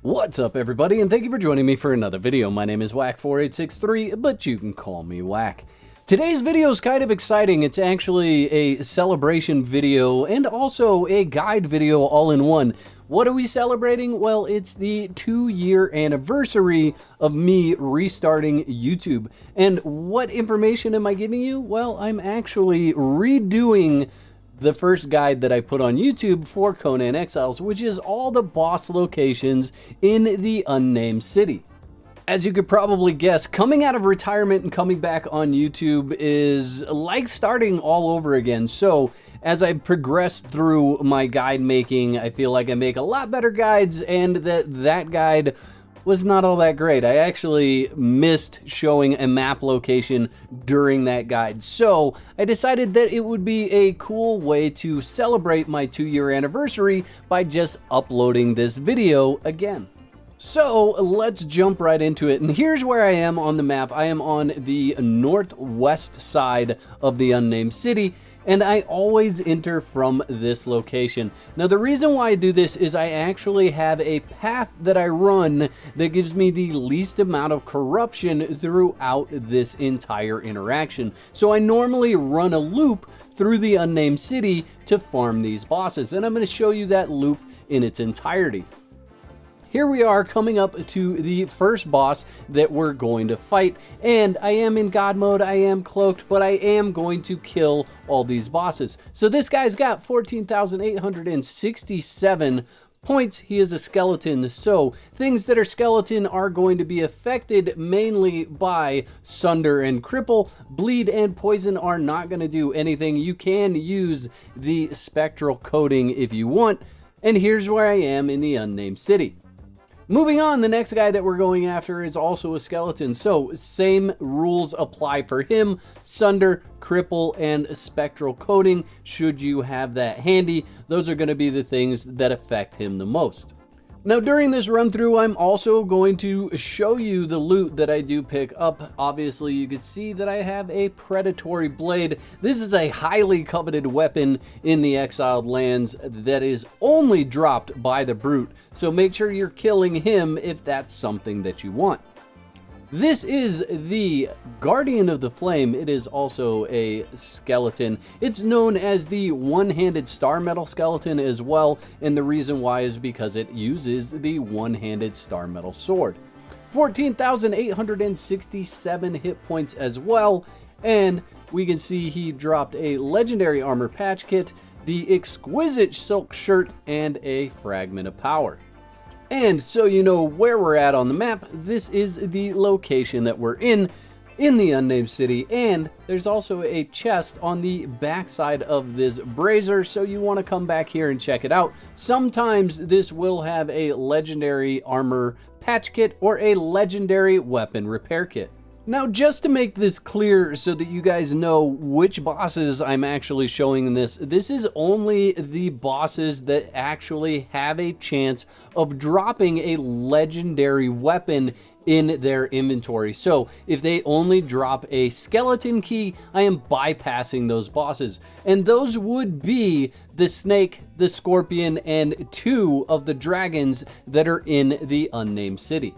What's up everybody, and thank you for joining me for another video. My name is Whack4863, but you can call me Whack. Today's video is kind of exciting. It's actually a celebration video and also a guide video all in one. What are we celebrating? Well, it's the 2-year anniversary of me restarting YouTube. And what information am I giving you? Well, I'm actually redoing the first guide that I put on YouTube for Conan Exiles, which is all the boss locations in the Unnamed City. As you could probably guess, coming out of retirement and coming back on YouTube is like starting all over again. So as I progressed through my guide making, I feel like I make a lot better guides, and that guide was not all that great. I actually missed showing a map location during that guide. So I decided that it would be a cool way to celebrate my 2-year anniversary by just uploading this video again. So let's jump right into it. And here's where I am on the map. I am on the northwest side of the Unnamed City, and I always enter from this location. Now the reason why I do this is I actually have a path that I run that gives me the least amount of corruption throughout this entire interaction. So I normally run a loop through the Unnamed City to farm these bosses, and I'm going to show you that loop in its entirety. Here we are coming up to the first boss that we're going to fight, and I am in God mode, I am cloaked, but I am going to kill all these bosses. So this guy's got 14,867 points. He is a skeleton, so things that are skeleton are going to be affected mainly by Sunder and Cripple. Bleed and Poison are not going to do anything. You can use the spectral coating if you want, and here's where I am in the Unnamed City. Moving on, the next guy that we're going after is also a skeleton, so same rules apply for him. Sunder, Cripple, and Spectral Coating, should you have that handy. Those are going to be the things that affect him the most. Now during this run through, I'm also going to show you the loot that I do pick up. Obviously you can see that I have a predatory blade. This is a highly coveted weapon in the exiled lands that is only dropped by the brute, so make sure you're killing him if that's something that you want. This is the Guardian of the Flame. It is also a skeleton. It's known as the one-handed star metal skeleton as well, and the reason why is because it uses the one-handed star metal sword. 14,867 hit points as well, and we can see he dropped a legendary armor patch kit, the exquisite silk shirt, and a fragment of power. And so you know where we're at on the map, this is the location that we're in the Unnamed City, and there's also a chest on the backside of this brazier, so you want to come back here and check it out. Sometimes this will have a legendary armor patch kit or a legendary weapon repair kit. Now, just to make this clear so that you guys know which bosses I'm actually showing in this is only the bosses that actually have a chance of dropping a legendary weapon in their inventory. So if they only drop a skeleton key, I am bypassing those bosses. And those would be the snake, the scorpion, and 2 of the dragons that are in the Unnamed City.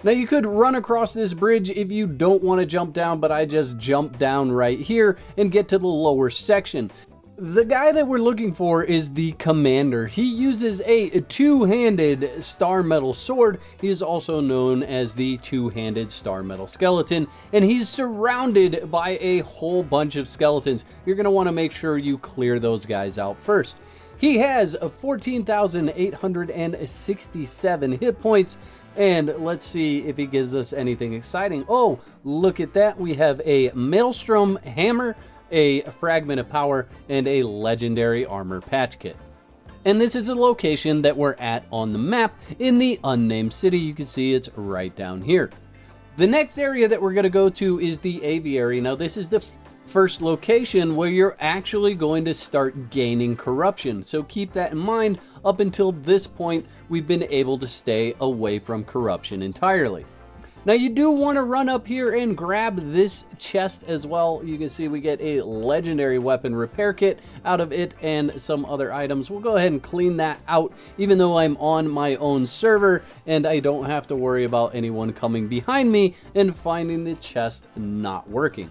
Now you could run across this bridge if you don't want to jump down, but I just jump down right here and get to the lower section. The guy that we're looking for is the commander. He uses a 2-handed star metal sword. He is also known as the 2-handed star metal skeleton, and he's surrounded by a whole bunch of skeletons. You're going to want to make sure you clear those guys out first. He has 14,867 hit points. And let's see if he gives us anything exciting. Oh, look at that. We have a maelstrom hammer, a fragment of power, and a legendary armor patch kit. And this is a location that we're at on the map in the Unnamed City. You can see it's right down here. The next area that we're going to go to is the aviary. Now this is the first location where you're actually going to start gaining corruption, so keep that in mind. Up until this point, we've been able to stay away from corruption entirely. Now you do want to run up here and grab this chest as well. You can see we get a legendary weapon repair kit out of it and some other items. We'll go ahead and clean that out, even though I'm on my own server and I don't have to worry about anyone coming behind me and finding the chest not working.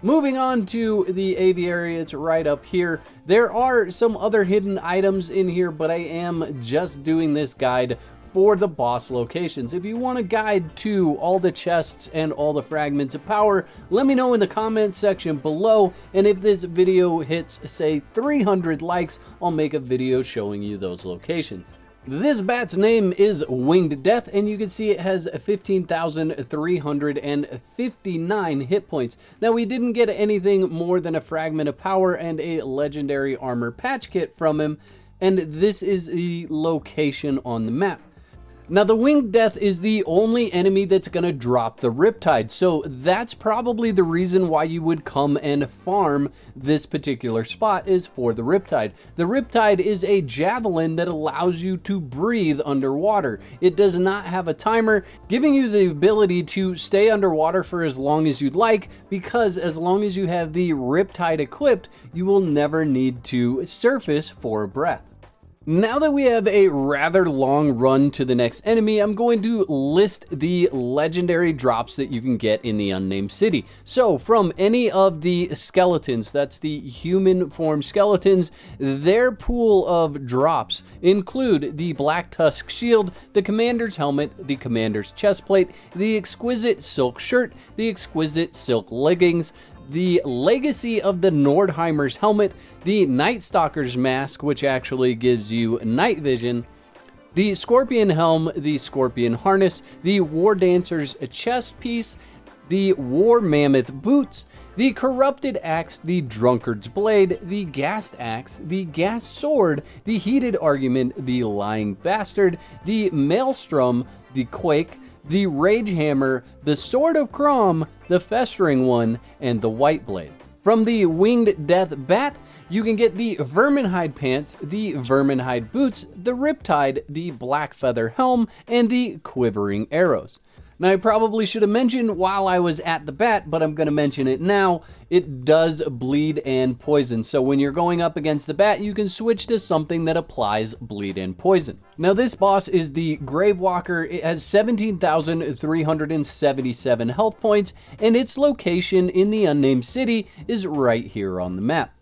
Moving on to the aviary, it's right up here. There are some other hidden items in here, but I am just doing this guide for the boss locations. If you want a guide to all the chests and all the fragments of power, let me know in the comment section below, and if this video hits, say, 300 likes, I'll make a video showing you those locations. This bat's name is Winged Death, and you can see it has 15,359 hit points. Now, we didn't get anything more than a fragment of power and a legendary armor patch kit from him, and this is the location on the map. Now, the Winged Death is the only enemy that's going to drop the Riptide, so that's probably the reason why you would come and farm this particular spot, is for the Riptide. The Riptide is a javelin that allows you to breathe underwater. It does not have a timer, giving you the ability to stay underwater for as long as you'd like, because as long as you have the Riptide equipped, you will never need to surface for a breath. Now that we have a rather long run to the next enemy, I'm going to list the legendary drops that you can get in the Unnamed City. So from any of the skeletons, that's the human form skeletons, their pool of drops include the Black Tusk Shield, the Commander's Helmet, the Commander's Chestplate, the Exquisite Silk Shirt, the Exquisite Silk Leggings, the Legacy of the Nordheimer's Helmet, the Night Stalker's Mask, which actually gives you night vision, the Scorpion Helm, the Scorpion Harness, the War Dancer's Chest Piece, the War Mammoth Boots, the Corrupted Axe, the Drunkard's Blade, the Gassed Axe, the Gassed Sword, the Heated Argument, the Lying Bastard, the Maelstrom, the Quake, the Rage Hammer, the Sword of Crom, the Festering One, and the White Blade. From the Winged Death Bat, you can get the Verminhide Pants, the Verminhide Boots, the Riptide, the Black Feather Helm, and the Quivering Arrows. Now, I probably should have mentioned while I was at the bat, but I'm going to mention it now. It does bleed and poison, so when you're going up against the bat, you can switch to something that applies bleed and poison. Now, this boss is the Gravewalker. It has 17,377 health points, and its location in the Unnamed City is right here on the map.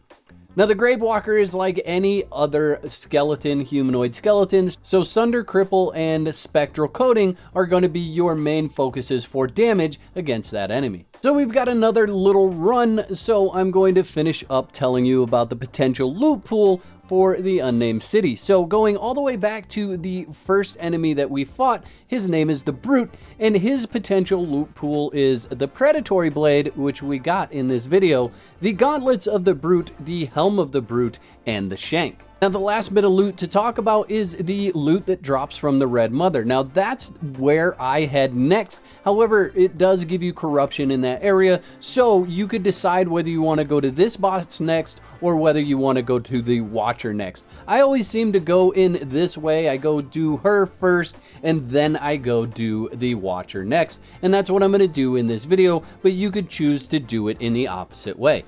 Now, the Gravewalker is like any other skeleton, humanoid skeletons, so Sunder, Cripple, and Spectral Coating are going to be your main focuses for damage against that enemy. So we've got another little run, so I'm going to finish up telling you about the potential loot pool for the Unnamed City. So going all the way back to the first enemy that we fought, his name is the Brute, and his potential loot pool is the Predatory Blade, which we got in this video, the Gauntlets of the Brute, the Helm of the Brute, and the Shank. Now, the last bit of loot to talk about is the loot that drops from the Red Mother. Now, that's where I head next. However, it does give you corruption in that area, so you could decide whether you want to go to this boss next or whether you want to go to the Watcher next. I always seem to go in this way. I go do her first, and then I go do the Watcher next. And that's what I'm going to do in this video, but you could choose to do it in the opposite way.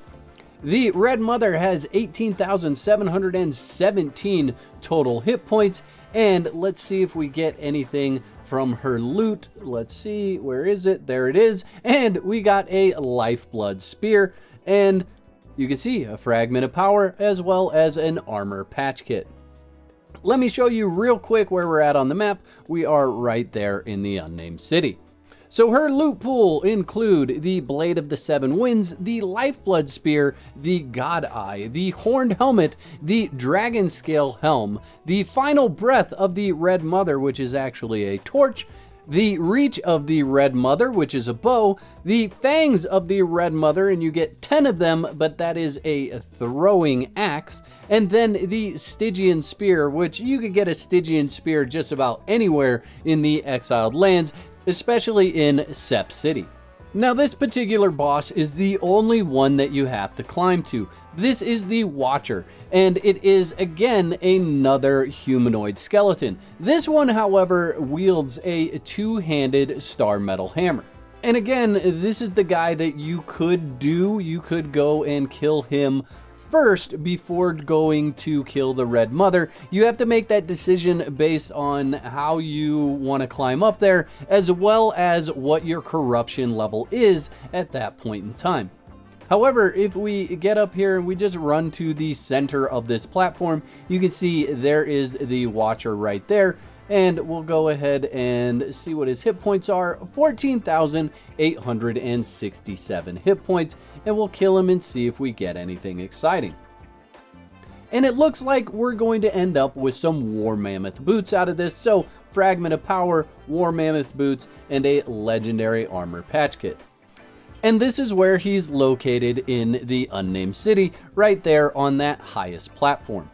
The Red Mother has 18,717 total hit points, and let's see if we get anything from her loot. Let's see, where is it? There it is, and we got a Lifeblood Spear, and you can see a fragment of power as well as an armor patch kit. Let me show you real quick where we're at on the map. We are right there in the Unnamed City. So her loot pool include the Blade of the Seven Winds, the Lifeblood Spear, the God Eye, the Horned Helmet, the Dragon Scale Helm, the Final Breath of the Red Mother, which is actually a torch, the Reach of the Red Mother, which is a bow, the Fangs of the Red Mother, and you get 10 of them, but that is a throwing axe, and then the Stygian Spear, which you could get a Stygian Spear just about anywhere in the Exiled Lands, especially in Sep City. Now this particular boss is the only one that you have to climb to. This is the Watcher, and it is again another humanoid skeleton. This one, however, wields a two-handed star metal hammer. And again, this is the guy that you could do. You could go and kill him first before going to kill the Red Mother. You have to make that decision based on how you want to climb up there, as well as what your corruption level is at that point in time. However, if we get up here and we just run to the center of this platform, you can see there is the Watcher right there. And we'll go ahead and see what his hit points are. 14,867 hit points, and we'll kill him and see if we get anything exciting. And it looks like we're going to end up with some War Mammoth boots out of this. So Fragment of Power, War Mammoth boots, and a legendary armor patch kit. And this is where he's located in the Unnamed City, right there on that highest platform.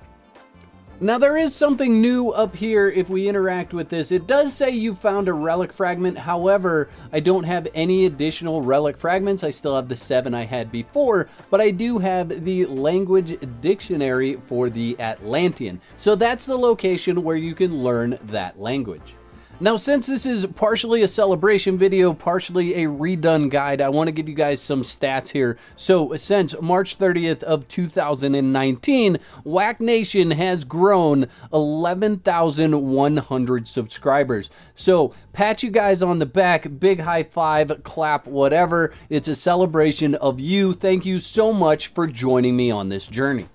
Now there is something new up here if we interact with this. It does say you found a relic fragment. However, I don't have any additional relic fragments. I still have the 7 I had before, but I do have the language dictionary for the Atlantian. So that's the location where you can learn that language. Now, since this is partially a celebration video, partially a redone guide, I want to give you guys some stats here. So, since March 30th of 2019, Whack Nation has grown 11,100 subscribers. So, pat you guys on the back, big high five, clap, whatever. It's a celebration of you. Thank you so much for joining me on this journey.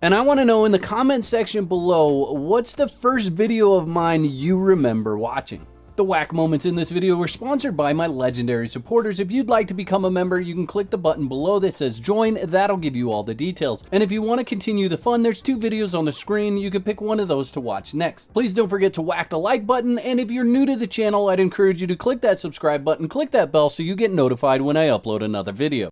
And I want to know in the comment section below, what's the first video of mine you remember watching? The whack moments in this video were sponsored by my legendary supporters. If you'd like to become a member, you can click the button below that says join. That'll give you all the details. And if you want to continue the fun, there's 2 videos on the screen. You can pick one of those to watch next. Please don't forget to whack the like button. And if you're new to the channel, I'd encourage you to click that subscribe button, click that bell so you get notified when I upload another video.